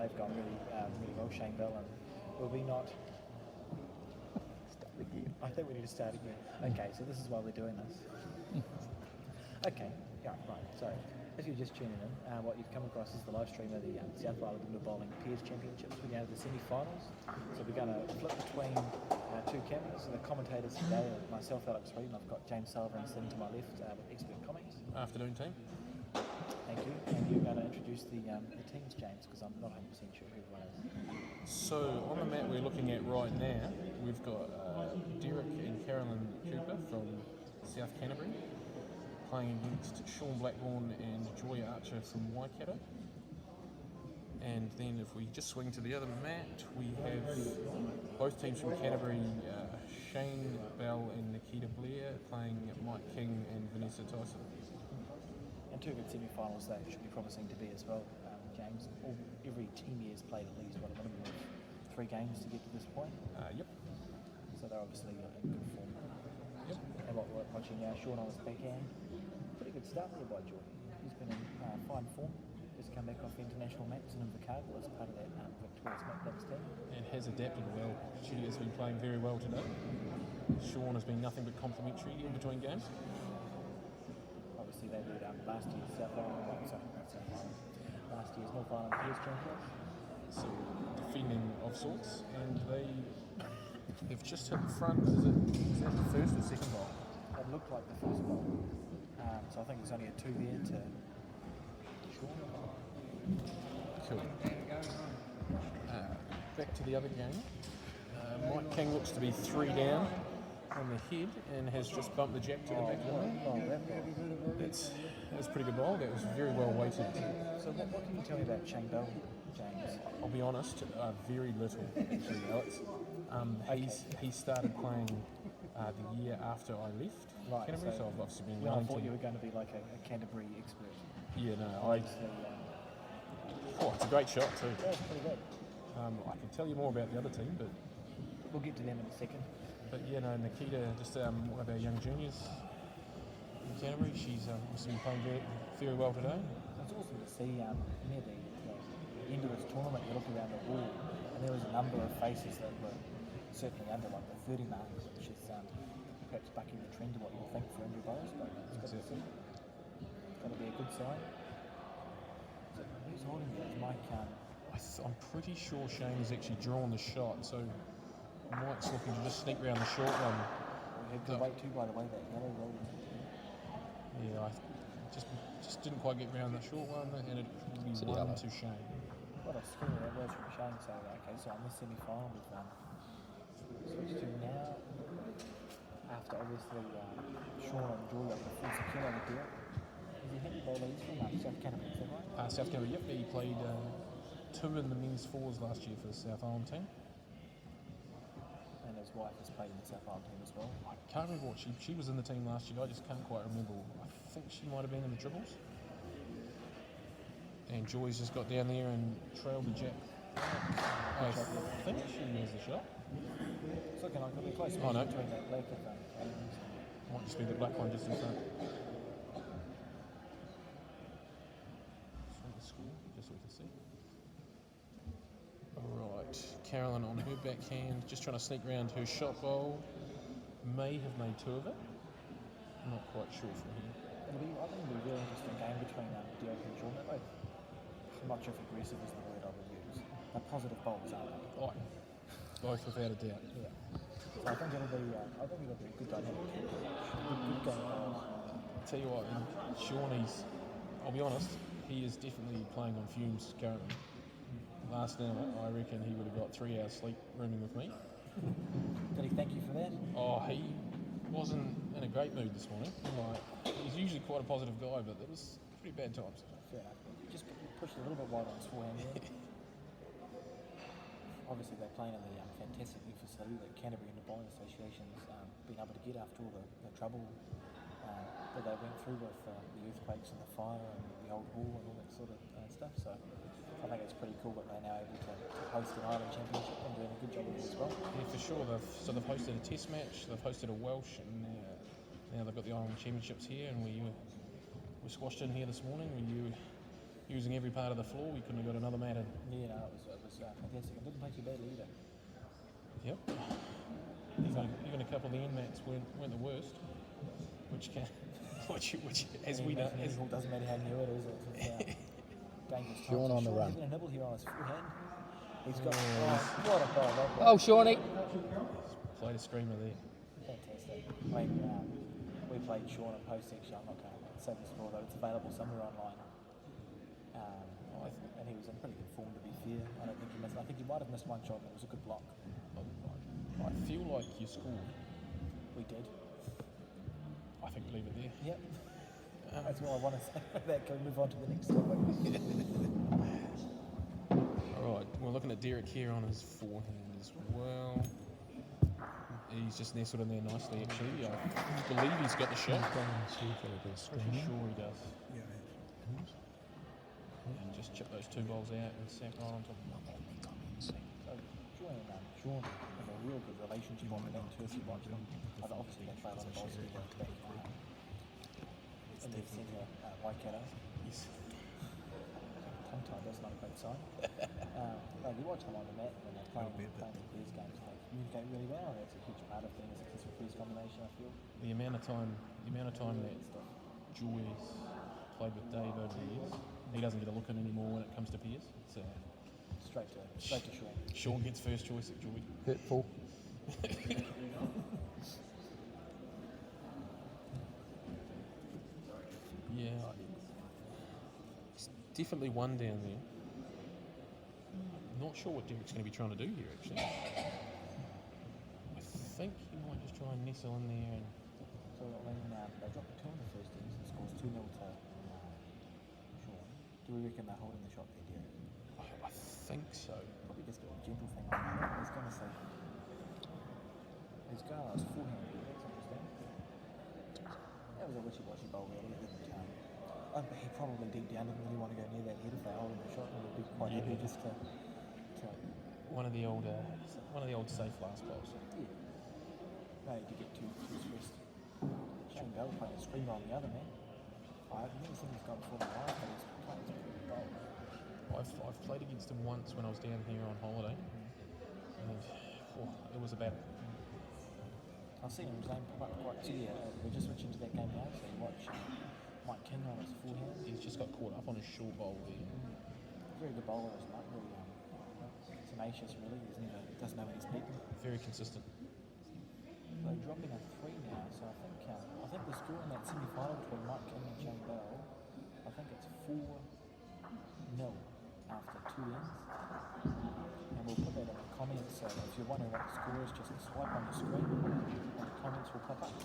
they've gone really well, Shane Bell, and will we not... Start again. I think we need to start again. Okay, so this is why we're doing this. Okay, yeah, right. So, if you're just tuning in, what you've come across is the live stream of the South Island Indoor Bowling Peers Championships. We're going to the semi-finals. So we're going to flip between two cameras. So the commentators today are myself, Alex Reid, and I've got James Sullivan sitting to my left with expert comments. Afternoon, team. Thank you. And you're going to introduce the teams, James, because I'm not 100% sure who everyone is. So on the map we're looking at right now, we've got Derek and Carolyn Cooper from South Canterbury playing against Sean Blackburn and Joy Archer from Waikato. And then if we just swing to the other mat, we have both teams from Canterbury, Shane Bell and Nikita Blair playing Mike King and Vanessa Tyson. And two good semi-finals that should be promising to be as well, James. Every team here has played at least a minimum of 3 games to get to this point. Yep. So they're obviously in good form. Yep. And what we're watching now, Sean on his backhand. Pretty good start there by Joy. He's been in fine form. Just come back off the international match in Invercargill as part of that victorious Max team. And has adapted well. She has been playing very well today. Sean has been nothing but complimentary in between games. Obviously they did last year's last year's North Island Peers Champions. So defending of sorts, and they've just hit the front. Is that the first or second bowl? It looked like the first bowl. So I think there's only a 2 there to Sean. Cool. Back to the other game. Mike King looks to be 3 down on the head and has just bumped the jack to the back line. That's a pretty good bowl. That was very well weighted. So what can you tell me about Shane Bell, James? I'll be honest, very little actually, Alex. He started playing the year after I left Canterbury, so I've obviously been I thought you were going to be like a Canterbury expert. Yeah, no, it's a great shot too. Yeah, it's pretty good. I can tell you more about the other team, but we'll get to them in a second. But yeah, no, Nikita, just one of our young juniors in Canterbury, she's obviously been playing very well today. It's awesome to see near the end of this tournament, you look around the wall and there was a number of faces that were certainly under like the 30 marks, which is perhaps bucking the trend of what you would think for injury bowlers, but it's got to be a good sign. So who's holding it? It's Mike. I'm pretty sure Shane has actually drawn the shot, so Mike's looking to just sneak around the short one. We had to wait too, by the way, that yellow roll. Yeah, I just didn't quite get around that short one, and it will be 1 to Shane. What a skill that was from Shane. So, okay, so on this semi-final we've switched to now, after obviously Sean and Joy up the full secure over there. Is he hitting bowler? He's from South Canterbury, is that right? South Canterbury, yep. He played 2 in the men's 4s last year for the South Island team. And his wife has played in the South Island team as well. I can't remember what she was in the team last year. I just can't quite remember. I think she might have been in the triples. And Joy's just got down there and trailed the jack. I think she has the shot. It's looking like it'll be close between that black and that. Might just be the black one just in front. The score, just so we can see. Alright, Carolyn on her backhand, just trying to sneak around her shot bowl. May have made 2 of it. I'm not quite sure from here. I think it'll be a really interesting game between Derek and Sean. They're both, I'm not sure if aggressive is the word I would use. They're positive bowls, aren't they? Oh, both without a doubt. Yeah. So I think it'll be a good dynamic. Good game. I'll tell you what, Sean, I'll be honest, he is definitely playing on fumes currently. Last night, I reckon he would have got 3 hours sleep rooming with me. Did he thank you for that? Oh, he wasn't in a great mood this morning. He's usually quite a positive guy, but it was pretty bad times. Fair enough. Just pushed a little bit wide on his forehand there. Obviously, they're playing in the fantastic new facility that Canterbury and the Bowling Association's been able to get after all the trouble that they went through with the earthquakes and the fire and the old hall and all that sort of stuff. So I think it's pretty cool that they're now able to host an Island Championship and doing a good job of it as well. Yeah, for sure. They've hosted a test match, they've hosted a Welsh, and now they've got the Island Championships here, and we squashed in here this morning. using every part of the floor. We couldn't have got another mat in. Yeah, no, it was fantastic. It didn't play too badly either. Yep. Even a couple of the end mats weren't the worst, which as we know, it doesn't matter how new it is. It's dangerous. Sean on the run. He's going to nibble here on his forehand. He's got what a goal! Oh, Shawnee. Played a screamer there. Fantastic. I mean, we played Sean at post section. I'm not going to say the score though. It's available somewhere online. And he was in pretty good form, to be fair. I don't think he missed. I think he might have missed one shot, and it was a good block. I feel like you scored. We did. I think leave it there. Yep. That's all I want to say about that. Can we move on to the next topic? Alright, we're looking at Derek here on his forehand as well. He's just nestled in there nicely actually. I believe he's got the shot. Pretty sure he does. And just chip those two balls out and sack right on top of them. So, Sean has a real good relationship on the bench too, if you watch them. Obviously, they play a lot of balls together back in the centre, Waikato. Yes. Tongue-tied, that's not a great sign. You watch them on the mat when they're playing the Bears games, they communicate really well, and that's a huge part of being a successful Bears combination, I feel. The amount of time that Joy's played with Dave over the years, he doesn't get a look in anymore when it comes to Piers. It's straight to Sean. Sean gets first choice at Joy. Hurtful. Yeah. It's definitely one down there. Not sure what Derek's going to be trying to do here, actually. I think he might just try and nestle in there and... So when they dropped the 2 in the first innings, the score's 2-0 to Sean. Do we reckon they're holding the shot there, Derek? I think so. Probably just a gentle thing on that. He's going to say... He's going on his forehand there, that's interesting. That was a wishy-washy bowl really, it didn't he probably deep down didn't really want to go near that head if they're holding the shot, and would be quite happy just to one of the old safe last bowls. Yeah. No need to get too stressed. Shane Bell playing a screamer on the other man. I've never seen this guy before in my life, but he's playing some pretty bowls. I've played against him once when I was down here on holiday, and it was about. I've seen his name pop up quite too. We're just switching to that game now, so you watch Mike King on his forehand. He's just got caught up on his short bowl there. Very good bowler, isn't it? Very tenacious, really. Doesn't know when he's beaten. Very consistent. They're dropping a 3 now, so I think the score in that semi-final between Mike King and Shane Bell, I think it's 4-0 after 2 ends. And we'll put that in the comments, so if you're wondering what the score is, just swipe on the screen and the comments will pop up.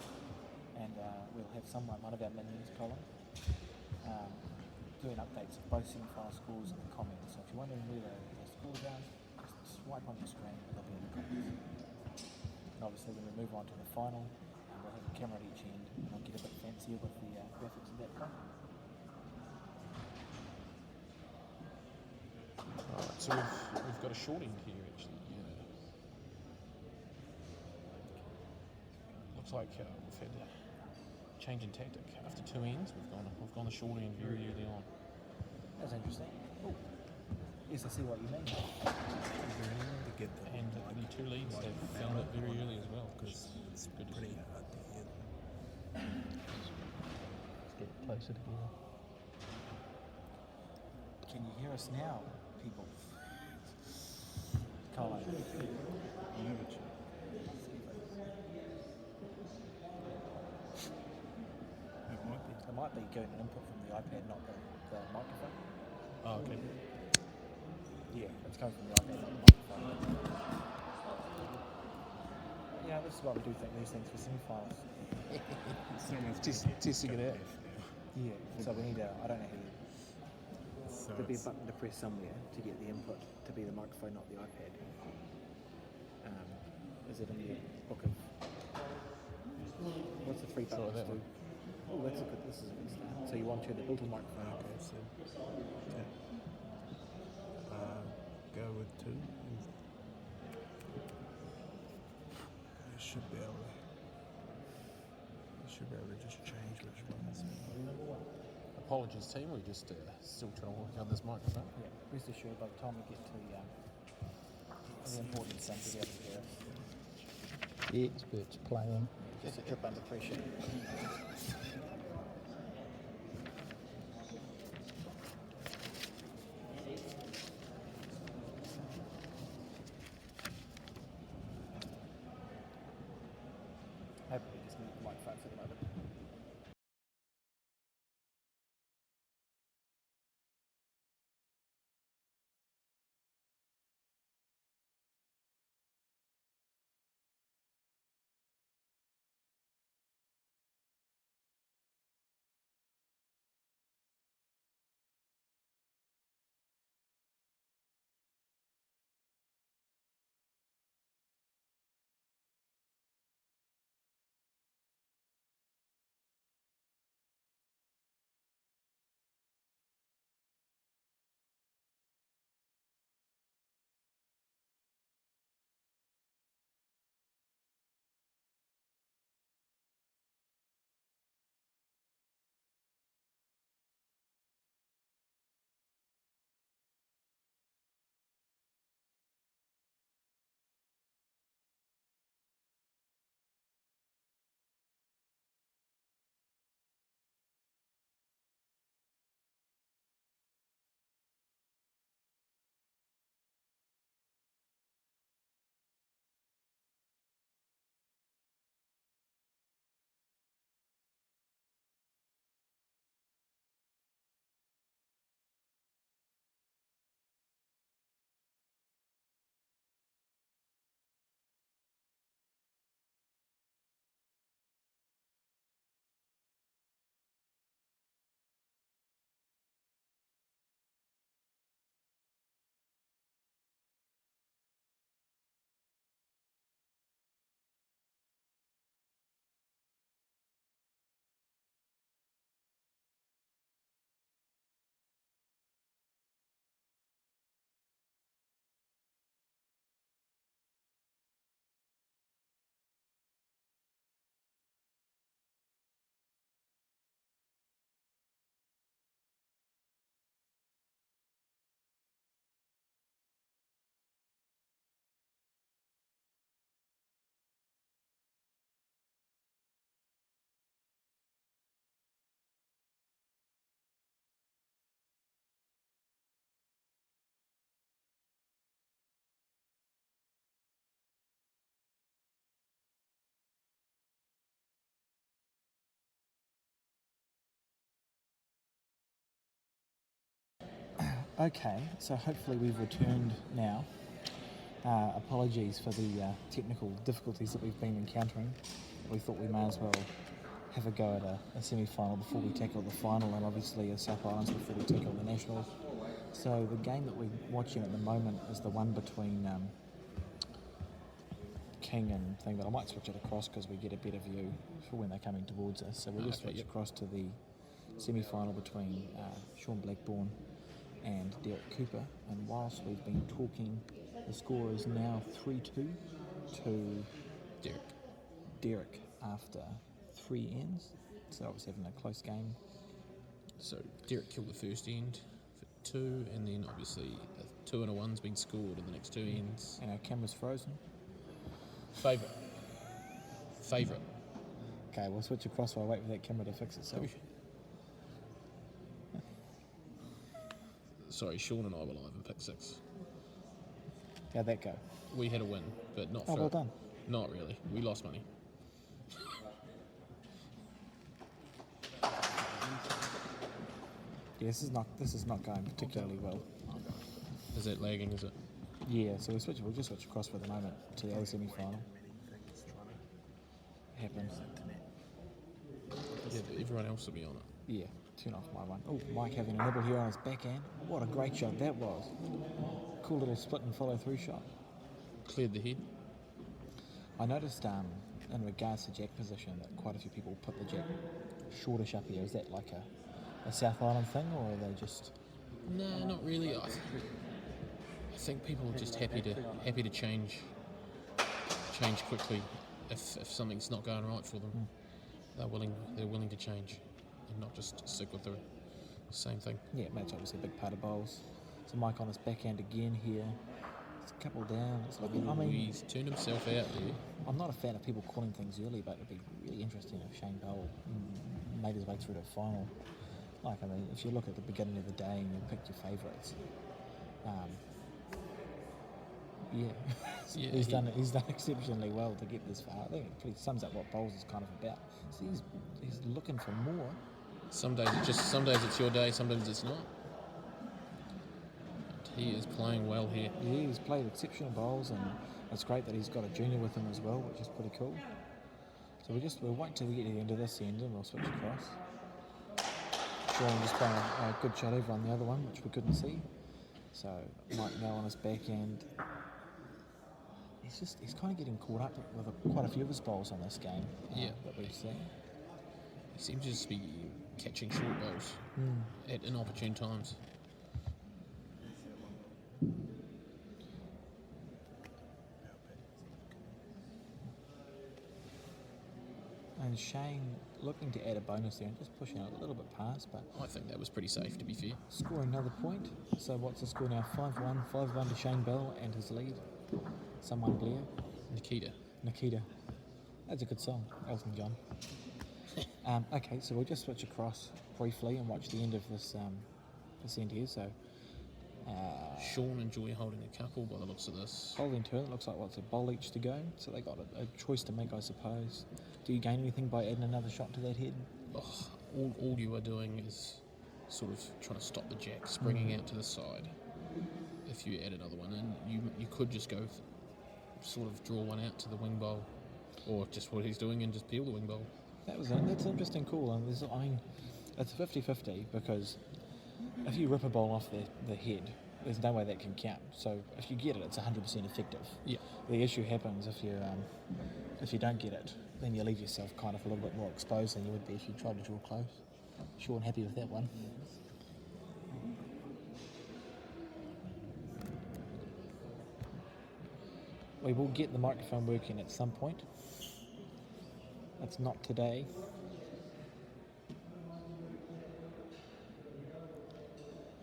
And we'll have one of our minions, Colin, doing updates of both semi-final scores in the comments. So if you're wondering where the scores are, just swipe on your screen, they'll be in the comments. And obviously when we move on to the final, we'll have a camera at each end, and I'll get a bit fancier with the graphics of that one. Alright, so we've got a short end here actually. Yeah. Looks like we've had a change in tactic. After 2 ends, we've gone the short end very early on. That's interesting. Oh, yes, I see what you mean. And the 2 leads, they've found it very early as well, because it's good to see. Hard to hear. Let's get closer together. Can you hear us now, people? Colin. It might be getting an input from the iPad, not the microphone. Oh, okay. Yeah, it's coming from the iPad, not the microphone. Yeah, this is why we do these things for semi-finals. Testing it out. Yeah, so we need I don't know how you... So There'll be a button to press somewhere to get the input to be the microphone, not the iPad. Is it in your book of... What's the 3 buttons that do? one. Oh, this is a good start. So you want to the built-in microphone. Okay, so go with 2. I should be able to just change which ones. I apologies, team. We're just still trying to work on this microphone. Yeah, rest assured by the time we get to the important stuff, we'll be able to hear us. The experts playing. Just a trip under pressure. Hopefully just mute the microphone for the moment. Okay, so hopefully we've returned now. Apologies for the technical difficulties that we've been encountering. We thought we may as well have a go at a semi-final before we tackle the final, and obviously a South Islands before we tackle the Nationals. So the game that we're watching at the moment is the one between King and thing, but I might switch it across because we get a better view for when they're coming towards us. So we'll just switch across to the semi-final between Sean Blackburn and Derek Cooper, and whilst we've been talking, the score is now 3-2 to Derek after 3 ends, so obviously having a close game. So Derek killed the first end for 2, and then obviously a 2 and a 1's been scored in the next 2 ends. And our camera's frozen. Favourite. Okay, we'll switch across while I wait for that camera to fix itself. Sorry, Sean and I were live in pick 6. How'd that go? We had a win, but not Oh, for... well done. Not really. We lost money. Yeah, this is not going particularly well. Is that lagging, is it? Yeah, so we'll just switch across for the moment to the other semi-final. Happens. Yeah, but everyone else will be on it. Yeah, turn off my one. Oh, Mike having a nibble here on his backhand. What a great shot that was. Cool little split and follow through shot. Cleared the head. I noticed in regards to jack position that quite a few people put the jack shortish up here. Is that like a South Island thing, or are they just... No, not really. I think people are just happy to change quickly if something's not going right for them. They're willing to change and not just stick with the Same thing. Yeah, mate's obviously a big part of bowls. So Mike on his backhand again here. It's a couple down. It's looking, I mean, He's turned himself out there. I'm not a fan of people calling things early, but it'd be really interesting if Shane Bell made his way through to the final. Like, I mean, if you look at the beginning of the day and you pick your favourites, Yeah, he's done exceptionally well to get this far. I think it pretty sums up what bowls is kind of about. So he's looking for more. Some days it's your day, sometimes it's not. And he is playing well here. Yeah, he's played exceptional bowls, and it's great that he's got a junior with him as well, which is pretty cool. So we'll wait till we get to the end of this end and we'll switch across. Sean just playing a good shot over on the other one, which we couldn't see. So Mike now on his backhand. He's kind of getting caught up with quite a few of his bowls on this game that we've seen. He seems to just be catching short balls at inopportune times. And Shane looking to add a bonus there and just pushing it a little bit past, but I think that was pretty safe, to be fair. scoring another point. So what's the score now? 5-1. 5-1 to Shane Bell and his lead. Someone Blair. Nikita. That's a good song, Elton John. Okay, so we'll just switch across briefly and watch the end of this end here. So Sean and Joy holding a couple by the looks of this. holding turn, it looks like what's a bowl each to go. So they got a choice to make, I suppose. Do you gain anything by adding another shot to that head? All you are doing is sort of trying to stop the jack springing out to the side. If you add another one, and you could just go sort of draw one out to the wing bowl, or just what he's doing and just peel the wing bowl. That's an interesting call. And it's 50-50 because if you rip a bowl off the head, there's no way that can count. So if you get it, it's 100% effective. Yeah. The issue happens if you don't get it, then you leave yourself kind of a little bit more exposed than you would be if you tried to draw close. Sean happy with that one. We will get the microphone working at some point. That's not today.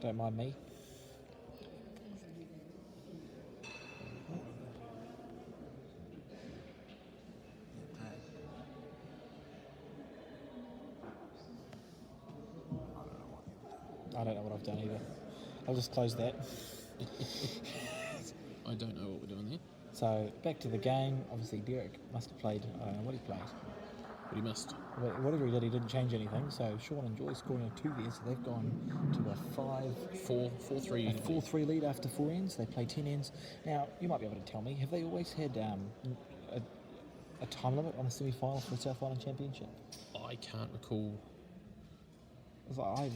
Don't mind me. I don't know what I've done either. I'll just close that. I don't know what we're doing there. So back to the game. Obviously Derek must have played, I don't know what he played. But he must. Whatever he did, he didn't change anything. So Sean and Joy scoring a 2 there, so they've gone to a 4-3. 4-3 lead after 4 ends. They play 10 ends. Now, you might be able to tell me, have they always had a time limit on the semi-final for the South Island Championship? I can't recall. It's like, I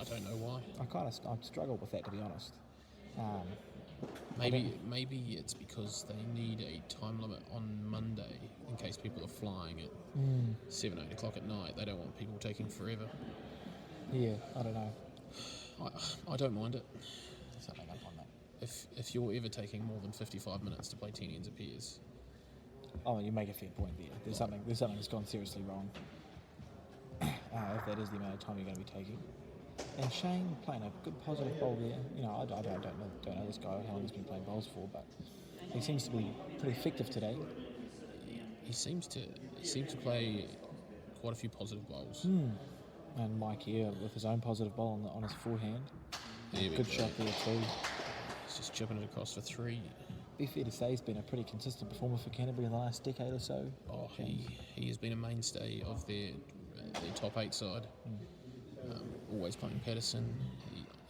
don't know why. I struggle with that, to be honest. Maybe it's because they need a time limit on Monday in case people are flying at 7, 8 o'clock at night. They don't want people taking forever. Yeah, I don't know. I don't mind it. Something up on that. If you're ever taking more than 55 minutes to play 10 ends of pairs. Oh, you make a fair point there. There's something that's gone seriously wrong. If that is the amount of time you're going to be taking. And Shane playing a good positive bowl there. You know, I don't know this guy, how long he's been playing bowls for, but he seems to be pretty effective today. He seems to play quite a few positive bowls. And Mike here with his own positive bowl on his forehand. Good shot there too. He's just chipping it across for 3. Be fair to say he's been a pretty consistent performer for Canterbury in the last decade or so. Oh, he has been a mainstay of their top 8 side. Always playing Patterson,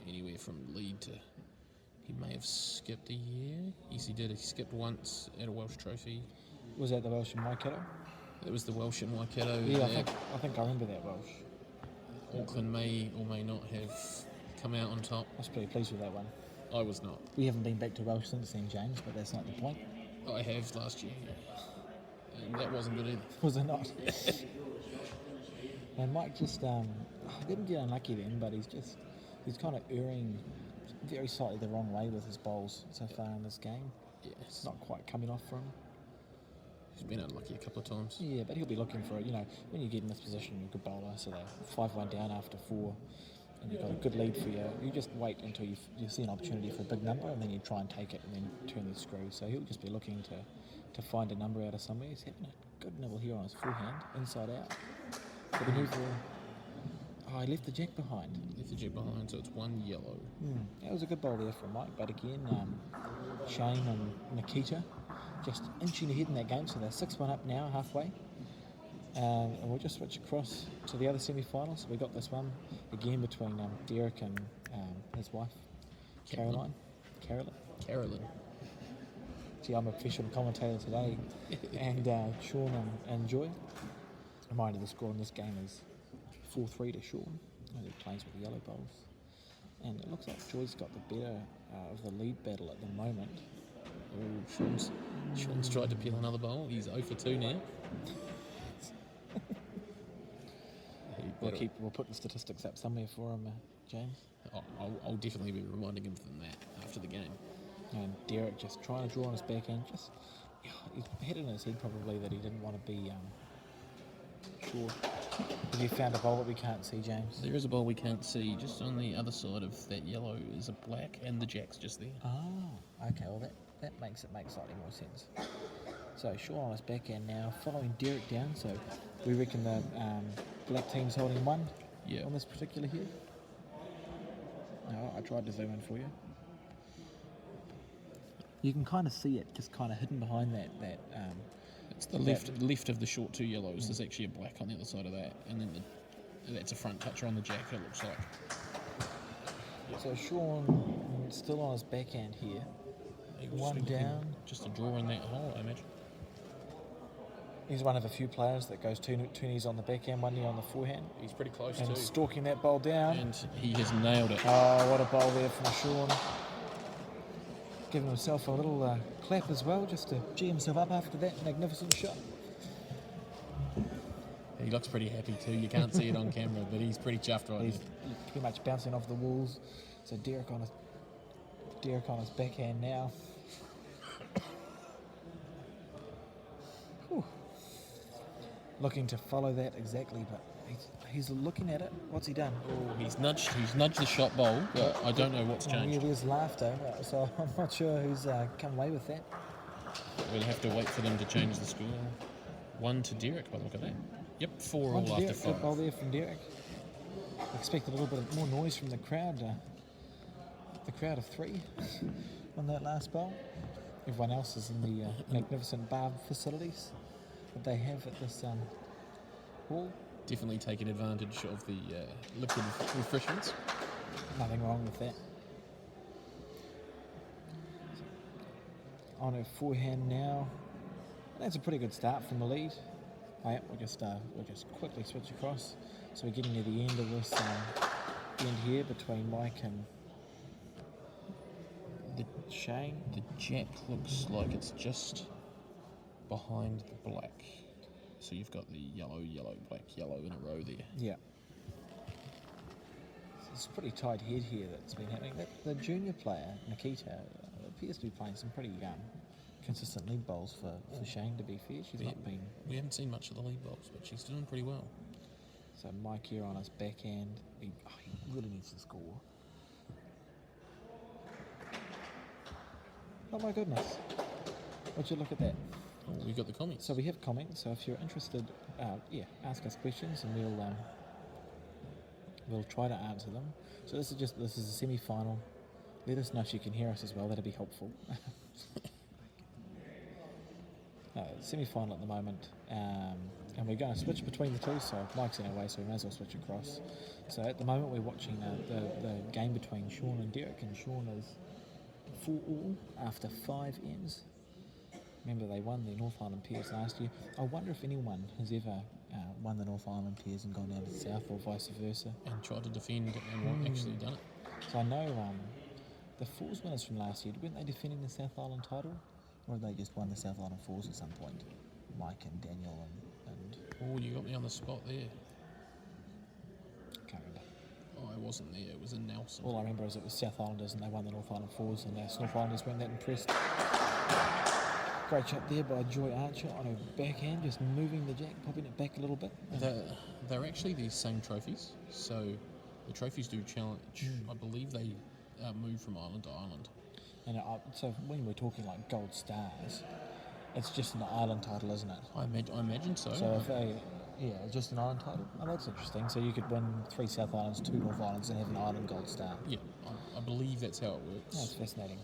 anywhere from lead to... He may have skipped a year. Yes, he did. He skipped once at a Welsh Trophy. Was that the Welsh and Waikato? It was the Welsh and Waikato. Yeah, I think I remember that Welsh. Auckland may or may not have come out on top. I was pretty pleased with that one. I was not. We haven't been back to Welsh since then, James, but that's not the point. I have last year. And that wasn't good either. Was it not? And Mike just didn't get unlucky then, but he's kind of erring very slightly the wrong way with his bowls so far in this game. Yeah, It's not quite coming off for him. He's been unlucky a couple of times. Yeah, but he'll be looking for it. When you get in this position, you're a good bowler, so they're 5-1 down after 4, and you've got a good lead for you. You just wait until you see an opportunity for a big number, and then you try and take it and then turn the screw. So he'll just be looking to find a number out of somewhere. He's having a good nibble here on his forehand, inside out. For the new ball. Oh, he left the jack behind. So it's 1 yellow. That was a good bowl there from Mike, but again, Shane and Nikita just inching ahead in that game, so they're 6-1 up now, halfway. And we'll just switch across to the other semi-finals. So we got this one again between Derek and his wife, Carolyn. See, I'm a professional commentator today, and Sean and Joy. Reminder, the score in this game is 4-3 to Sean, as he plays with the yellow bowls. And it looks like Joy's got the better of the lead battle at the moment. Sean's tried to peel another bowl. He's 0 for 2 now. We'll put the statistics up somewhere for him, James. I'll definitely be reminding him of that after the game. And Derek just trying to draw on his backhand. He's had it in his head probably that he didn't want to be short. Have you found a bowl that we can't see, James? There is a bowl we can't see. Just on the other side of that yellow is a black, and the jack's just there. Oh, okay. Well, that makes it make slightly more sense. So Sean on his backhand now, following Derek down. So we reckon the black team's holding 1 on this particular here. No, I tried to zoom in for you. You can kind of see it, just kind of hidden behind that. It's the left of the short 2 yellows. There's actually a black on the other side of that, and then that's a front toucher on the jack. It looks like. So Sean still on his backhand here. 1 down. Just a draw in that hole, I imagine. He's one of a few players that goes two knees on the backhand, 1 knee on the forehand. He's pretty close and too. Stalking that bowl down. And he has nailed it. Oh, what a bowl there from Sean. Giving himself a little clap as well, just to gee himself up after that magnificent shot. He looks pretty happy too. You can't see it on camera, but he's pretty chuffed right He's now. pretty much bouncing off the walls. So Derek on his backhand now. Whew. Looking to follow that exactly, but he's looking at it. What's he done? Oh, he's nudged the shot bowl, but I don't know what's changed. Yeah, there's laughter, so I'm not sure who's come away with that. We'll have to wait for them to change the score. 1 to Derek, by the look at that. Yep, 4 all after 5. Good bowl there from Derek. Expected a little bit more noise from the crowd. The crowd of 3 on that last bowl. Everyone else is in the magnificent bar facilities that they have at this hall. Definitely taking advantage of the liquid refreshments. Nothing wrong with that. On her forehand now. That's a pretty good start from the lead. We'll just quickly switch across. So we're getting near the end of this end here between Mike and Shane. The jack looks like it's just behind the black. So you've got the yellow, yellow, black, yellow in a row there. Yeah. It's a pretty tight head here that's been happening. The junior player, Nikita, appears to be playing some pretty consistent lead bowls for Shane, to be fair. We haven't seen much of the lead bowls, but she's doing pretty well. So Mike here on his backhand. He really needs to score. Oh my goodness. Would you look at that? Oh, we got the comments. So we have comments, so if you're interested, ask us questions and we'll try to answer them. So this is a semi-final. Let us know if you can hear us as well, that'd be helpful. Semi-final at the moment, and we're going to switch between the two, so Mike's in our way, so we may as well switch across. So at the moment we're watching the game between Sean and Derek, and Sean is 4-all after 5 ends. Remember, they won the North Island Pairs last year. I wonder if anyone has ever won the North Island Pairs and gone down to the South, or vice versa. And tried to defend and not actually done it. So I know the Fours winners from last year, weren't they defending the South Island title? Or have they just won the South Island Fours at some point? Mike and Daniel and... Oh, you got me on the spot there. Can't remember. Oh, I wasn't there. It was in Nelson. All I remember is it was South Islanders and they won the North Island Fours, and the North Islanders weren't that impressed. Great shot there by Joy Archer on her backhand, just moving the jack, popping it back a little bit. They're actually these same trophies, so the trophies do challenge. I believe they move from island to island. And so when we're talking like gold stars, it's just an island title, isn't it? I imagine so. So if they, just an island title. Oh, that's interesting. So you could win 3 South Islands, 2 North Islands, and have an island gold star. Yeah, I believe that's how it works. That's fascinating.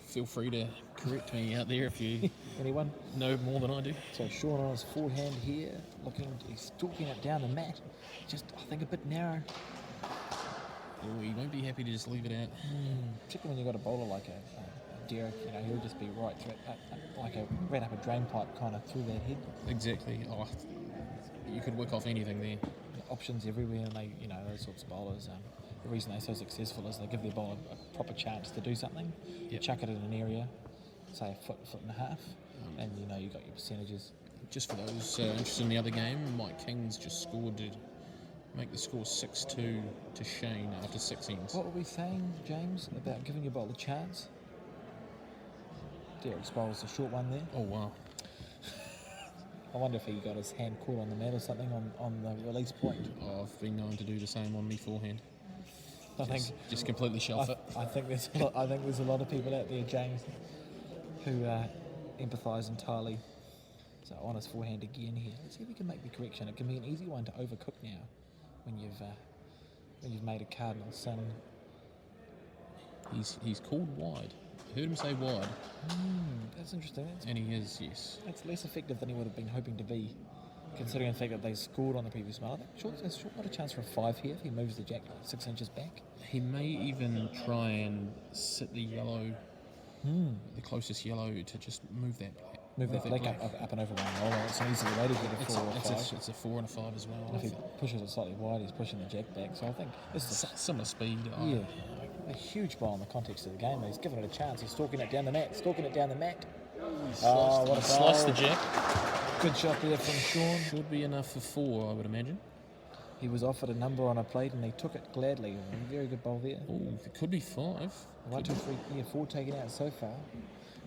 Feel free to correct me out there if you Anyone? know more than I do. So Sean on his forehand here, he's talking it down the mat. Just, I think, a bit narrow. Oh, you won't be happy to just leave it out. Particularly when you've got a bowler like a Derek, he'll just be right through it, right up a drain pipe kind of through that head. Exactly. Oh, you could work off anything there. Options everywhere, and they, those sorts of bowlers. The reason they're so successful is they give their bowler a proper chance to do something. Yep. Chuck it in an area, say a foot and a half, and you got your percentages. Just for those interested in the other game, Mike King's just scored to make the score 6-2 to Shane after 6 innings. What were we saying, James, about giving your bowler a chance? Derek's bowler's a short one there. Oh, wow. I wonder if he got his hand caught on the mat or something on the release point. Oh, I've been known to do the same on me forehand. I think Just completely shelf it. I think there's a lot of people out there, James, who empathise entirely. So on his forehand again here. Let's see if we can make the correction. It can be an easy one to overcook now when you've made a cardinal sin. He's called wide. I heard him say wide. That's interesting. And he is, yes. That's less effective than he would have been hoping to be, considering the fact that they scored on the previous one. I think Short got a chance for a 5 here if he moves the jack 6 inches back. He may even try and sit the yellow, the closest yellow, to just move that black. Move that black up and over one roller. It's an easy way to get a 4 or 5. It's a 4 and a 5 as well. And if he pushes it slightly wide, he's pushing the jack back. So I think this is Similar speed. a huge ball in the context of the game. He's given it a chance. He's stalking it down the mat. What a ball. Sliced the jack. Good shot there from Sean. Should be enough for 4, I would imagine. He was offered a number on a plate and he took it gladly. A very good ball there. Oh, it could be 5. 1, 2, 3, 4 taken out so far.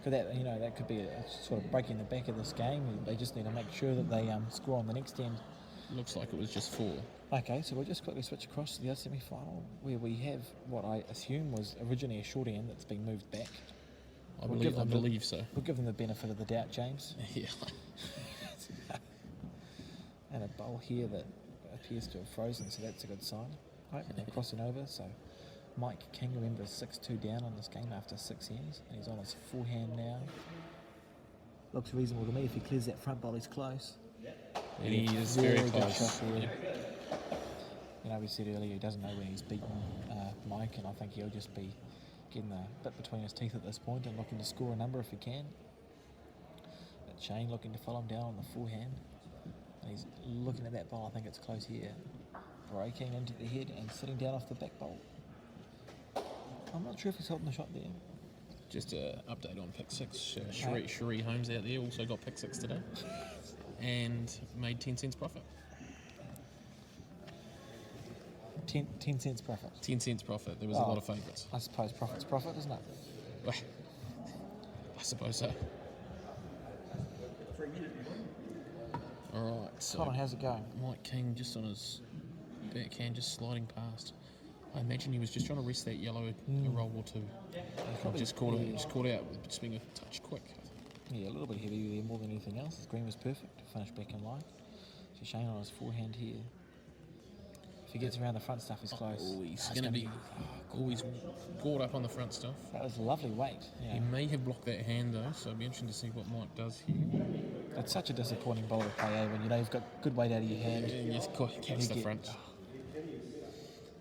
Could that, that could be a sort of breaking the back of this game. They just need to make sure that they score on the next end. Looks like it was just 4. Okay, so we'll just quickly switch across to the other semi-final, where we have what I assume was originally a short end that's been moved back. I believe so. We'll give them the benefit of the doubt, James. Yeah. And a bowl here that appears to have frozen, so that's a good sign. Right, they're crossing over, so Mike King, remember, is 6-2 down on this game after 6 ends, and he's on his forehand now. Looks reasonable to me. If he clears that front bowl, he's close. And he is very good close. shot there. Yeah. We said earlier he doesn't know when he's beaten Mike, and I think he'll just be getting the bit between his teeth at this point and looking to score a number if he can. But Shane looking to follow him down on the forehand. And he's looking at that ball. I think it's close here. Breaking into the head and sitting down off the back bowl. I'm not sure if he's holding the shot there. Just an update on pick 6. Cherie Holmes out there also got pick 6 today and made 10 cents profit. 10 cents profit. 10 cents profit. There was a lot of favourites. I suppose profit's profit, isn't it? Well, I suppose so. All right. So Colin, how's it going? Mike King just on his backhand, just sliding past. I imagine he was just trying to rest that yellow a roll or two. Just caught out with just being a touch quick. Yeah, a little bit heavy there more than anything else. His green was perfect to finish back in line. So Shane on his forehand here. If he gets around the front stuff, he's close. Oh, he's going to be always caught up on the front stuff. That was a lovely weight. Yeah. He may have blocked that hand though, so it'll be interesting to see what Mike does here. It's such a disappointing bowl to play when you've got good weight out of your hand. And you catch the front.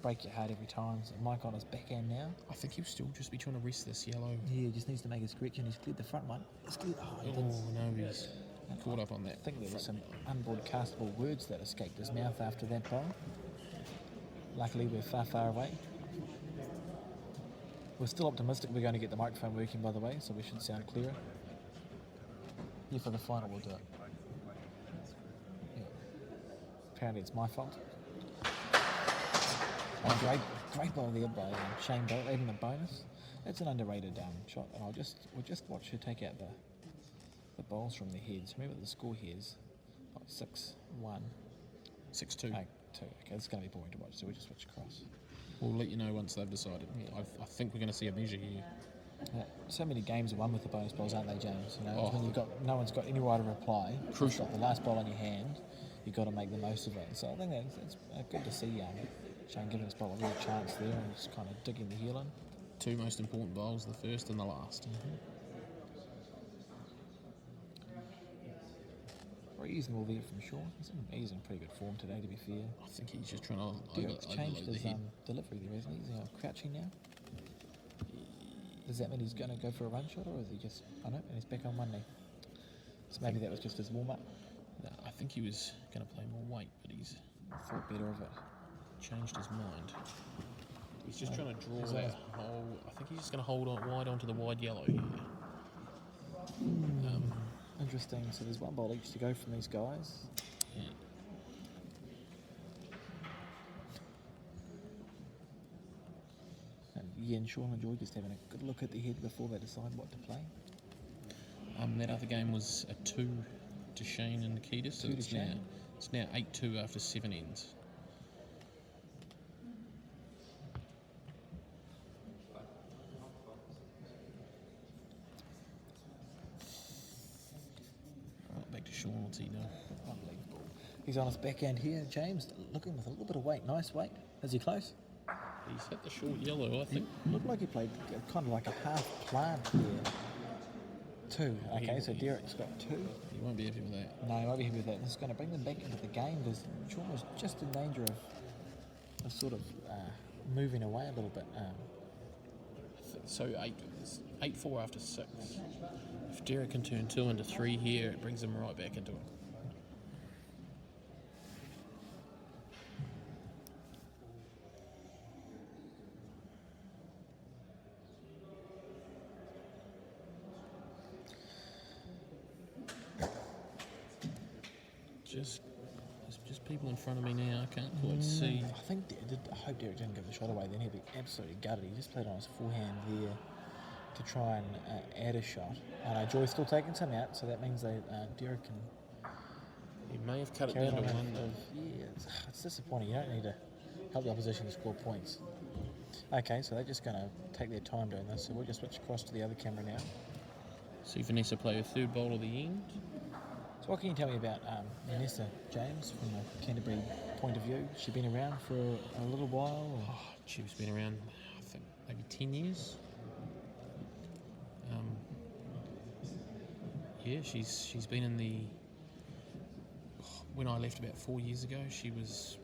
Break your heart every time. So Mike on his backhand now. I think he'll still just be trying to rest this yellow. Yeah, he just needs to make his correction. He's cleared the front one. He's cleared. No, he's caught up on that. I think there were some unbroadcastable words that escaped his mouth after that bowl. Luckily, we're far, far away. We're still optimistic we're going to get the microphone working, by the way, so we should sound clearer. Yeah, for the final, we'll do it. Yeah. Apparently, it's my fault. Oh, great ball there by Shane Bolt, even the bonus. That's an underrated shot, and we'll just watch her take out the bowls from their heads. Remember the score here is 6-1. 6-2. 2. Okay, it's going to be boring to watch, so we'll just switch across. We'll let you know once they've decided. Yeah. I think we're going to see a measure here. So many games are won with the bonus bowls, aren't they, James? You know, Oh. when no one's got any right of reply. Crucial. You've got the last bowl in your hand. You've got to make the most of it. So I think it's good to see Shane giving his bowl a real chance there and just kind of digging the heel in. 2 most important bowls, the first and the last. Very reasonable there from Shaw. He's in pretty good form today, to be fair. I think he's just trying to Derek's changed his head. delivery there, isn't he? He's crouching now. Does that mean he's going to go for a run shot, or is he just... I know, and he's back on one knee. So maybe that was just his warm-up. No, I think he was going to play more weight, but he's Thought better of it. changed his mind. He's just trying to draw Is that that- whole... I think he's just going to hold on wide onto the wide yellow here. Interesting. So there's one bowl each to go from these guys. Yeah. And Sean and Joy just having a good look at the head before they decide what to play. That other game was a 2 to Shane and Nikita, so 2 to it's Shane. now 8-2 after 7 ends. Right, back to Sean. What's he doing? Unbelievable. He's on his backhand here. James looking with a little bit of weight. Nice weight. Is he close? He's hit the short yellow, I think. Looked like he played kind of like a half plant there. 2. Okay, so Derek's got 2. He won't be happy with that. No, he won't be happy with that. This is going to bring them back into the game because Sean was just in danger of sort of moving away a little bit. So 8-4 after 6. If Derek can turn 2 into 3 here, it brings him right back into it. Just people in front of me now. I can't quite see. I hope Derek didn't give the shot away. Then he'd be absolutely gutted. He just played on his forehand there to try and add a shot. And Joy's still taking some out, so that means Derek can He may have cut it carry down on. to 1 though. Yeah, it's disappointing. You don't need to help the opposition to score points. Okay, so they're just going to take their time doing this. So we'll just switch across to the other camera now. See Vanessa play her 3rd bowl of the end. So what can you tell me about Vanessa James from a Canterbury point of view? She's been around for a little while? Or? Oh, she's been around, I think, maybe 10 years. Yeah, she's been in the... When I left about 4 years ago, she was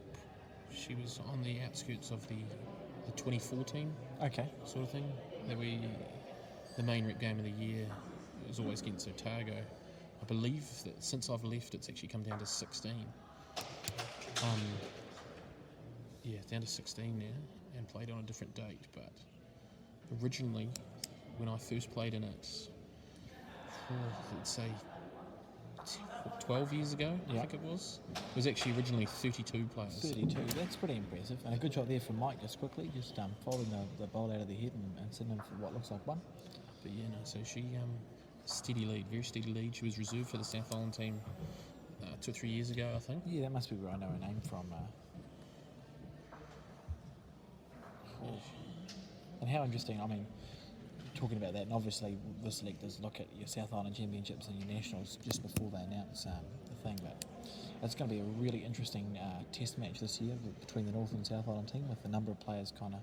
on the outskirts of the 2014 Okay. sort of thing. The main rep game of the year was always against Otago. I believe that since I've left, it's actually come down to 16. Yeah, down to 16 now, and played on a different date. But originally, when I first played in it, let's say 12 years ago, I think it was actually originally 32 players. 32, that's pretty impressive. And a good shot there from Mike, just quickly, just folding the bowl out of the head and sending them for what looks like 1. But yeah, no, so she, steady lead, very steady lead. She was reserved for the South Island team 2 or 3 years ago, I think. Yeah, that must be where I know her name from. And how interesting, I mean, talking about that, and obviously the selectors look at your South Island Championships and your Nationals just before they announce the thing, but it's going to be a really interesting test match this year between the North and South Island team with a number of players kind of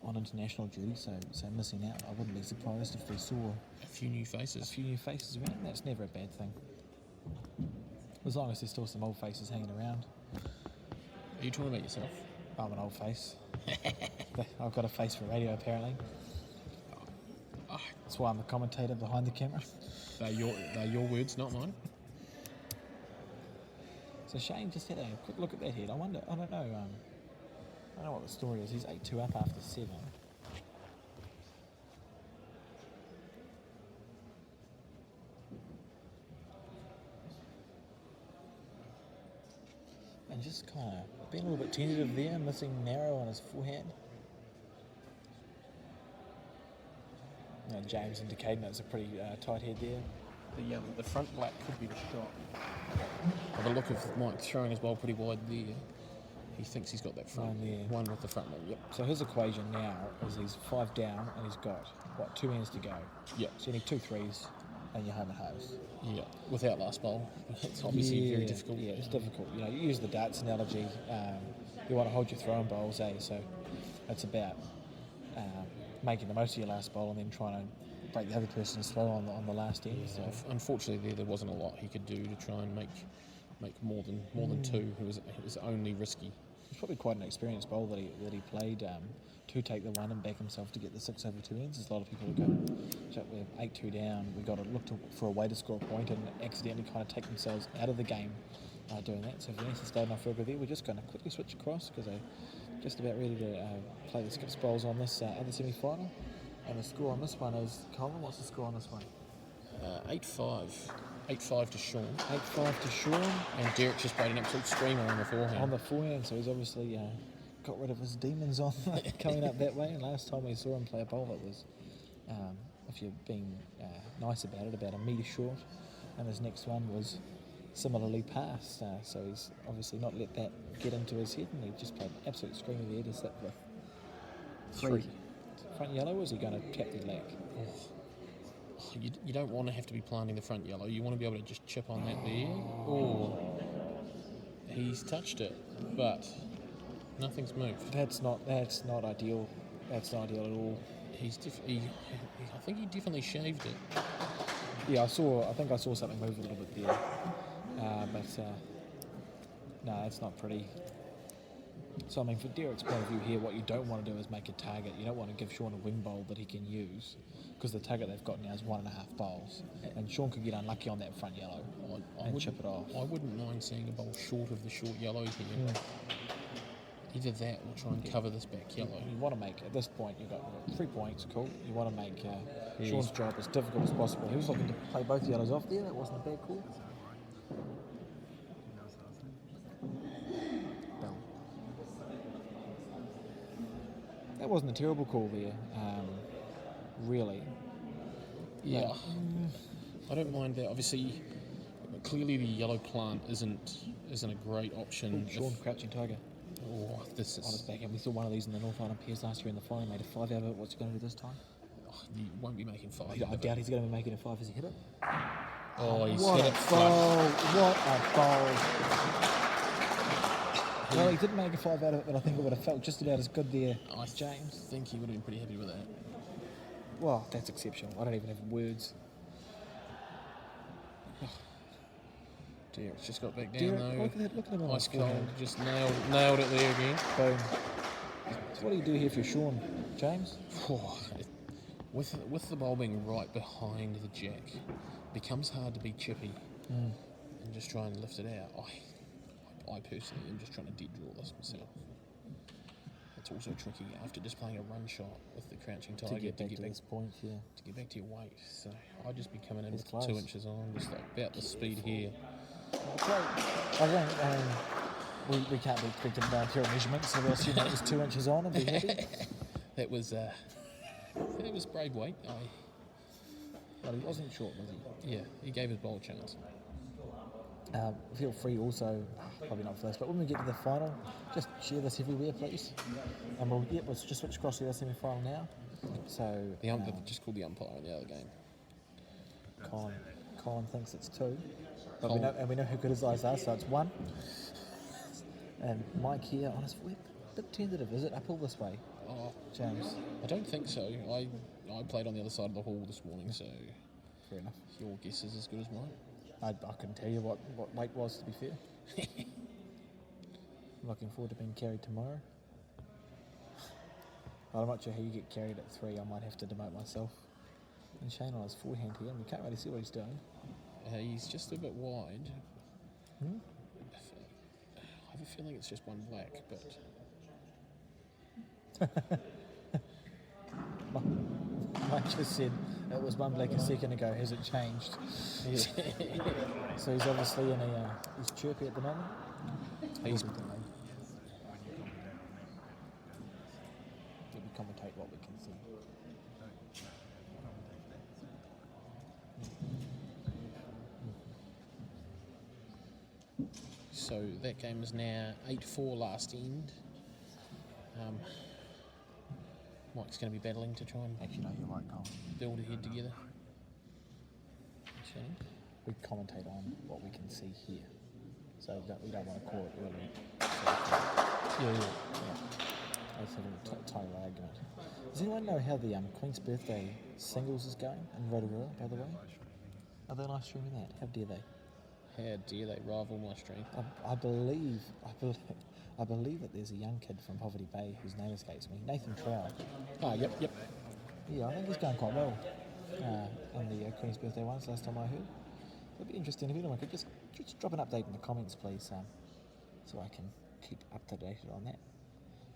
on international duty, so missing out. I wouldn't be surprised if we saw A few new faces. around. That's never a bad thing. As long as there's still some old faces hanging around. Are you talking about yourself? I'm an old face. I've got a face for radio, apparently. That's why I'm the commentator behind the camera. They're your words, not mine. So Shane just had a quick look at that head. I don't know. I don't know what the story is. He's 8-2 up after 7. And just kind of being a little bit tentative there, missing narrow on his forehand. James indicating it's a pretty tight head there. The front black could be the shot. By the look of Mike throwing his ball pretty wide there, he thinks he's got that front one with the front one. Yep. So his equation now is he's 5 down and he's got, 2 ends to go. Yep. So you need 2 threes and you're home and hose. Yeah. Without last bowl, it's obviously very difficult. Yeah, it's difficult. You use the darts analogy. You want to hold your throwing bowls, so it's about making the most of your last bowl and then trying to break the other person's throw on the last end. So unfortunately, there wasn't a lot he could do to try and make more than 2. It was only risky. It's probably quite an experienced bowl that he played to take the 1 and back himself to get the 6 over 2 ends. There's a lot of people who go, we're 8-2 down, we've got to look for a way to score a point and accidentally kind of take themselves out of the game doing that. So if he needs to stay enough over there, we're just going to quickly switch across because they're just about ready to play the skips bowls on this other semi-final. And the score on this one is, Colin, what's the score on this one? 8-5. 8-5 to Sean. 8-5 to Sean. And Derek just played an absolute screamer on the forehand. On the forehand, so he's obviously got rid of his demons on coming up that way. And last time we saw him play a bowl that was, if you're being nice about it, about a metre short. And his next one was similarly passed. So he's obviously not let that get into his head. And he just played an absolute screamer there to sit with 3. Front yellow, or is he going to tap the leg? You don't want to have to be planting the front yellow. You want to be able to just chip on that there. Oh, he's touched it, but nothing's moved. That's not ideal. That's not ideal at all. I think he definitely shaved it. Yeah, I think I saw something move a little bit there. No, it's not pretty. So, I mean, for Derek's point of view here, what you don't want to do is make a target. You don't want to give Sean a wing bowl that he can use, because the target they've got now is 1.5 bowls. And Sean could get unlucky on that front yellow and chip it off. I wouldn't mind seeing a bowl short of the short yellow here. Either that or try and cover this back yellow. You want to make, at this point, you've got 3 points, cool. You want to make Sean's job as difficult as possible. He was looking to play both yellows off there. That wasn't a bad call. That wasn't a terrible call there, really. Yeah, I don't mind that. Obviously, clearly the yellow plant isn't a great option. Sean Crouching Tiger. Oh, this is on his back end. We saw one of these in the North Island Piers last year in the final. Made a 5 out of it. What's he going to do this time? He won't be making 5. I doubt he's going to be making a 5 as he hit it. Oh, he's what hit it flush. What a bowl! Well, he didn't make a 5 out of it, but I think it would have felt just about as good there, James. I think he would have been pretty happy with that. Well, that's exceptional. I don't even have words. Derek's just got back down Derek, though. look at him on Ice his cold, forehand. just nailed it there again. Boom. So what do you do here for Sean, James? With the bowl being right behind the jack, it becomes hard to be chippy and just try and lift it out. I personally am just trying to dead draw this myself. It's also tricky after just playing a run shot with the Crouching Tiger to get back to this point, yeah. To get back to your weight. So I'd just be coming in It's with close. 2 inches on, just like about the speed here. Okay. I think we can't be expected to accurate measurements, so we'll assume that was 2 inches on and be happy. That was brave weight. But he wasn't short, was he? Yeah, he gave his bowl a chance. Feel free also, probably not for this, but when we get to the final, just share this everywhere, please. And we'll just switch across to the semi-final now. So They've just called the umpire in the other game. Colin thinks it's 2, but we know how good his eyes are, so it's 1. And Mike here on his whip, a bit tentative. Is it uphill this way, James? I don't think so. I played on the other side of the hall this morning, so Fair enough. your guess is as good as mine. I couldn't tell you what weight was, to be fair. I'm looking forward to being carried tomorrow. I'm not sure how you get carried at 3. I might have to demote myself. And Shane on his forehand here, and we can't really see what he's doing. He's just a bit wide. I have a feeling it's just one black, but Mike just said it was one black a second ago. Has it changed? So he's obviously in he's chirpy at the moment. he's Let me commentate what we can see. So that game is now 8-4 last end. Mike's going to be battling to try and Actually, no, you're right, Cole. build ahead together. We commentate on what we can see here. So we don't want to call it early. Yeah. That's a little tiny argument. Does anyone know how the Queen's Birthday singles is going in Rotorua, by the way? Are they live streaming that? How dare they? How dare they rival my stream? I believe that there's a young kid from Poverty Bay whose name escapes me, Nathan Trow. Yep. Yeah, I think he's going quite well on the Queen's Birthday ones, last time I heard. It'd be interesting if anyone could just drop an update in the comments, please, so I can keep up to date on that.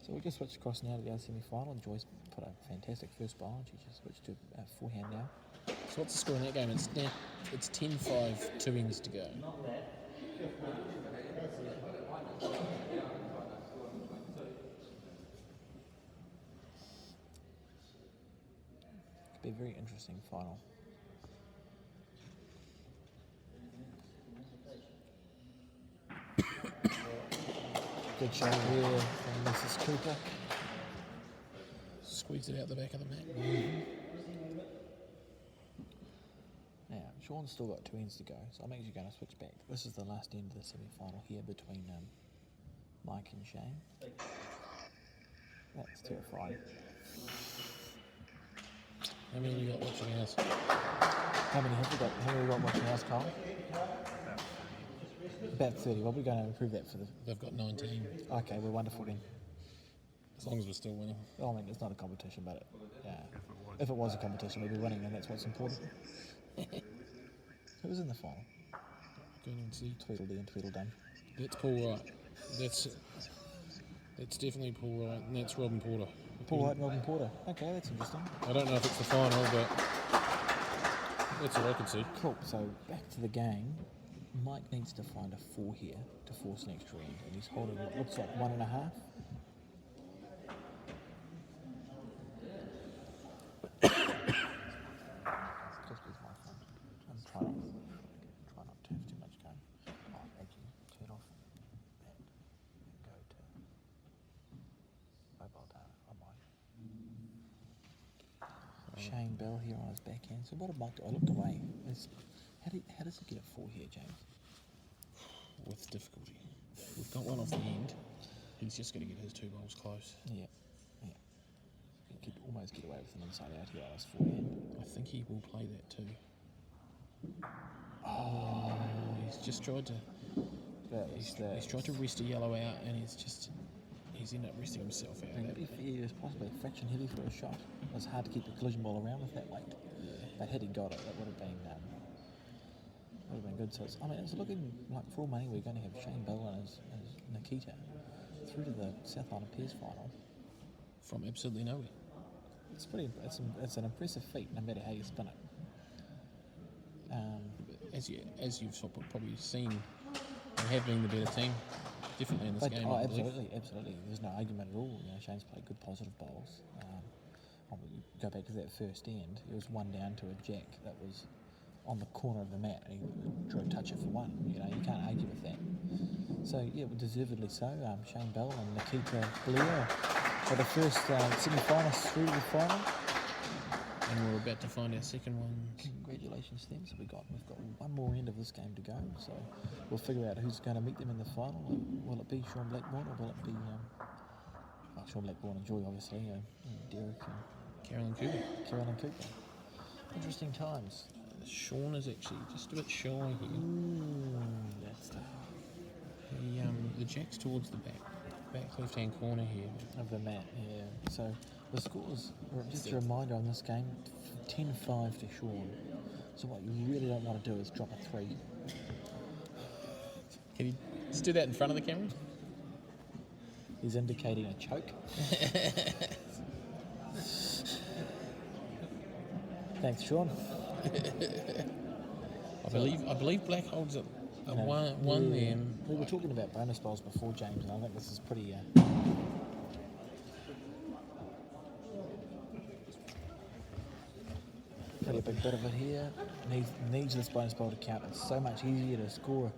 So we'll just switch across now to the other semi-final. Joy's put a fantastic first ball, and she just switched to forehand now. So what's the score in that game? It's 10-5, 2 innings to go. Could be a very interesting final. Good shot here from Mrs. Cooper. Squeeze it out the back of the mat. Now, Sean's still got 2 ends to go, so I'm actually going to switch back. This is the last end of the semi-final here between Mike and Shane. That's terrifying. How many you got watching us? How many have we got? How many have we got watching us, Carl? About 30. Well, we're going to improve that for the... They've got 19. Okay, we're wonderful then. As long as we're still winning. Well, I mean, it's not a competition, but if it was a competition, we'd be winning, and that's what's important. Who was in the final? Go and see. Tweedledee and Tweedledum. That's Paul Wright. That's definitely Paul Wright, and that's Robin Porter. Paul Wright and Robin Porter. Okay, that's interesting. I don't know if it's the final, but that's all I can see. Cool. So back to the game. Mike needs to find a 4 here to force an extra end, and he's holding what looks like 1.5. Just with my phone. I'm try not to have too much going. Oh, actually, turn off that and go to mobile data on mine. Shane Bell here on his backhand. So what did Mike do? I looked away. How does he get a 4 here, James? With difficulty. We've got one off the end. He's just going to get his 2 balls close. Yeah. He could almost get away with an inside out here on his forehand. I think he will play that too. Oh, he's just tried to. He's tried to rest a yellow out, and he's ended up resting himself out. If he was possibly a fraction heavy for a shot, it was hard to keep the collision ball around with that weight. Yeah. But had he got it, that would have been good. So it's looking like for all money we're going to have Shane Bell and his Nikita through to the South Island Pairs final from absolutely nowhere. It's an impressive feat, no matter how you spin it. As you've probably seen, they have been the better team, definitely in this game. Absolutely. There's no argument at all. Shane's played good positive bowls. Go back to that first end. It was 1 down to a jack that was on the corner of the mat, and he drew a touch it for 1. You can't argue with that. So deservedly so. Shane Bell and Nikita Blair are the first semi-finalists through to the final. And we're about to find our second one. Congratulations to them. So we've got one more end of this game to go. So we'll figure out who's going to meet them in the final. Will it be Sean Blackburn, or will it be Sean Blackburn and Joy, obviously, Derek and Carolyn Cooper. Interesting times. Sean is actually just a bit shy here. That's tough. The jack's towards the back left-hand corner here. Of the mat, yeah. So the scores, just a reminder on this game, 10-5 to Sean. So what you really don't want to do is drop a 3. Can you just do that in front of the camera? He's indicating a choke. Thanks, Sean. I believe Black holds a one there. We were talking about bonus bowls before, James, and I think this is pretty. Pretty big bit of it here. Needs this bonus bowl to count. It's so much easier to score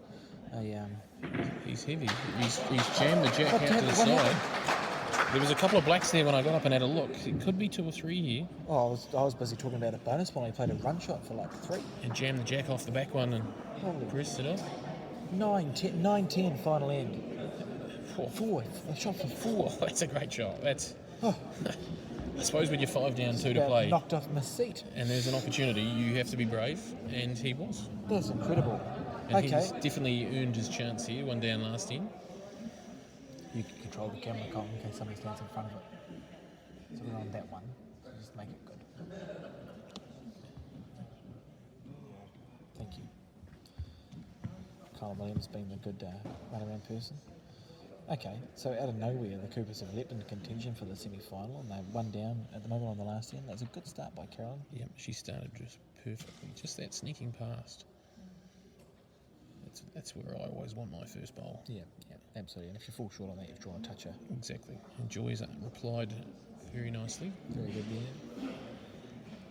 He's heavy. He's jammed the jack What out to the what side. happened? There was a couple of blacks there when I got up and had a look. It could be 2 or 3 here. Oh, I was busy talking about a bonus one. He played a run shot for like 3. And jammed the jack off the back one and Holy. pressed it up. 9-10 final end. 4. A shot for 4. Oh, that's a great shot. That's. Oh. I suppose when you're 5 down, 2 to About play, knocked off my seat. and there's an opportunity, you have to be brave, and he was. That's incredible. And Okay. he's definitely earned his chance here, 1 down last in. You can control the camera, Colin, in case somebody stands in front of it. So we're on that one. So just make it good. Thank you. Colin Williams being the good run-around person. Okay, so out of nowhere, the Coopers have leapt into contention for the semi-final, and they're 1 down at the moment on the last end. That's a good start by Carolyn. Yep, she started just perfectly. Just that sneaking past. That's where I always want my first bowl. Yeah, absolutely. And if you fall short on that, you've drawn a toucher. Exactly. And Joy's replied very nicely. Very good there.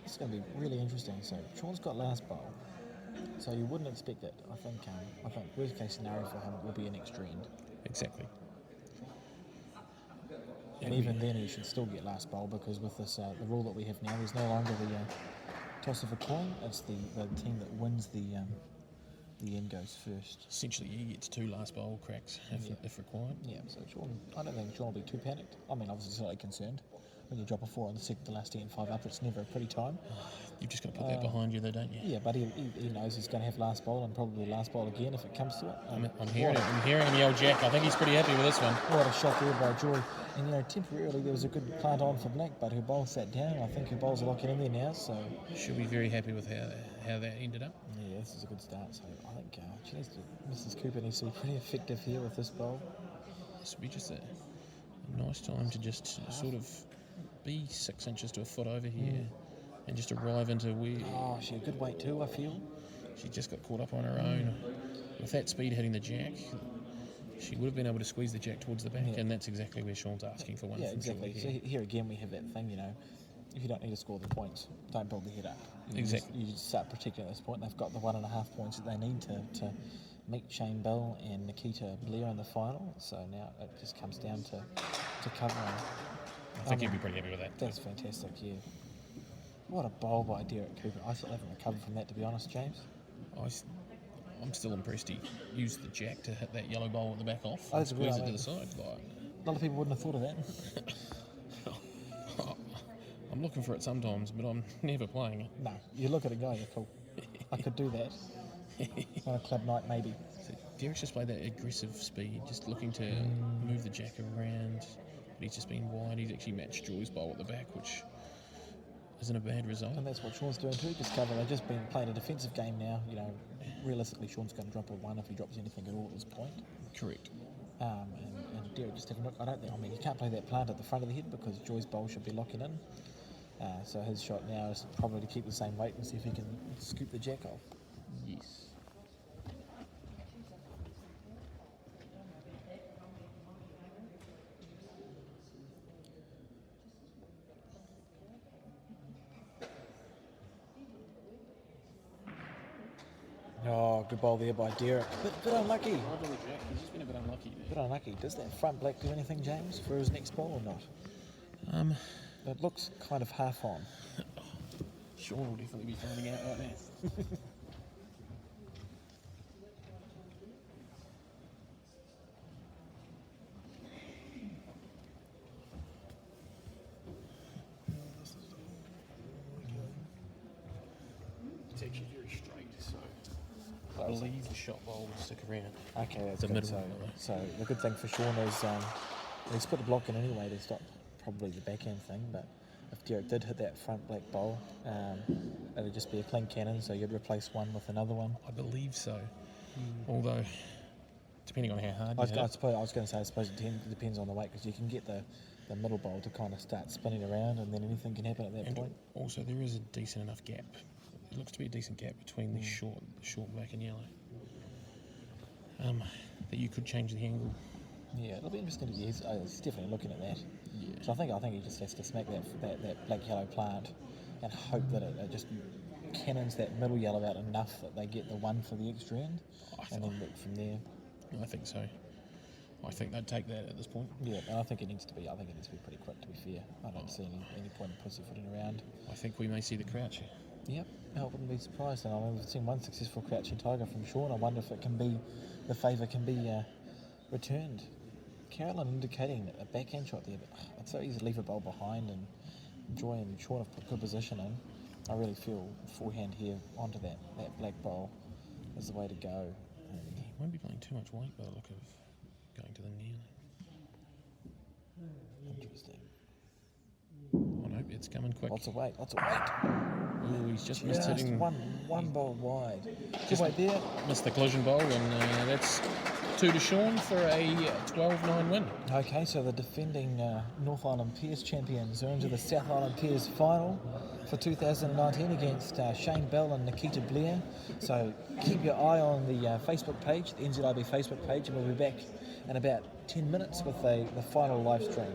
It's going to be really interesting. So Sean's got last bowl, so you wouldn't expect it. I think worst case scenario for him will be an extra end. Exactly. And even then, he should still get last bowl because with this the rule that we have now, there's no longer the toss of a coin. It's the team that wins the end goes first. Essentially, he gets 2 last bowl cracks if required. Yeah, so Sean, I don't think Sean will be too panicked. I mean, obviously slightly concerned. When you drop a 4 on the last 10 5 up, it's never a pretty time. You've just got to put that behind you, though, don't you? Yeah, but he knows he's going to have last bowl and probably last bowl again if it comes to it. I'm hearing him yell Jack. I think he's pretty happy with this one. What a shot there by Joy. And temporarily there was a good plant on for Black, but her bowl sat down. I think her bowls are locking in there now, so She'll be very happy with how that ended up. yeah, this is a good start. So I think Mrs. Cooper needs to be pretty effective here with this bowl. This will be just a nice time to just sort of be 6 inches to a foot over here and just arrive into where Oh, she had a good weight too, I feel. she just got caught up on her own. With that speed hitting the jack, she would have been able to squeeze the jack towards the back, and that's exactly where Sean's asking for one. Yeah, from exactly. Joy So here. here again we have that thing, if you don't need to score the points, don't build the head up. Exactly. You just start protecting at this point. They've got the 1.5 points that they need to meet Shane Bell and Nikita Blair in the final. So now it just comes down to covering. I think he'd be pretty happy with that. That's fantastic, yeah. What a bowl by Derek Cooper. I still haven't recovered from that, to be honest, James. I'm still impressed he used the jack to hit that yellow bowl at the back off Oh, and that's squeeze good, it to I the side. A lot of people wouldn't have thought of that. I'm looking for it sometimes, but I'm never playing it. No, you look at it going, you're cool. I could do that. On a club night, maybe. So Derek's just played that aggressive speed, just looking to move the jack around. But he's just been wide. He's actually matched Joy's bowl at the back, which isn't a bad result. And that's what Sean's doing too, just cover. They've just been playing a defensive game now. Realistically, Sean's going to drop a 1 if he drops anything at all at this point. Correct. And Derek just having a look. He can't play that plant at the front of the head because Joy's bowl should be locking in. So his shot now is probably to keep the same weight and see if he can scoop the jack off. Yes. Oh, good bowl there by Derek. Bit unlucky. Right on the jack. He's just been a bit unlucky there. Bit unlucky. Does that front black do anything, James, for his next bowl or not? It looks kind of half on. Sean will definitely be finding out right now. It's actually very straight, so I believe the shot bowl will stick around. Okay, that's The good. middle So, one, though. so the good thing for Sean is he's put the block in anyway to stop probably the backhand thing. But if Derek did hit that front black bowl, it'd just be a clean cannon. So you'd replace one with another one. I believe so. Although, depending on how hard you hit I it. suppose it depends on the weight because you can get the middle bowl to kind of start spinning around and then anything can happen at that And point. also, there is a decent enough gap. It looks to be a decent gap between the short black and yellow. That you could change the angle. Yeah, it'll be interesting. He's definitely looking at that. Yeah. So I think he just has to smack that black yellow plant and hope that it just cannons that middle yellow out enough that they get the one for the extra end, and then look from there. I think so. I think they'd take that at this point. Yeah, and I think it needs to be pretty quick, to be fair. I don't see any point in pussyfooting around. I think we may see the crouch here. Yep, I wouldn't be surprised. And I've seen one successful crouching tiger from Sean. I wonder if it can be, the favour can be returned. Carolyn indicating a backhand shot there, but it's so easy to leave a bowl behind, and Joy and Sean have put good position in. I really feel forehand here onto that black bowl is the way to go. And He won't be playing too much weight by the look of going to the knee. interesting. Oh no, it's coming quick. Lots of weight. Oh, he's just missed Just hitting. one bowl wide. Just Good weight there. Missed the collision bowl, and that's 2 to Sean for a 12-9 win. Okay, so the defending North Island Peers champions are into the South Island Peers final for 2019 against Shane Bell and Nikita Blair. So keep your eye on the Facebook page, the NZIB Facebook page, and we'll be back in about 10 minutes with the final live stream.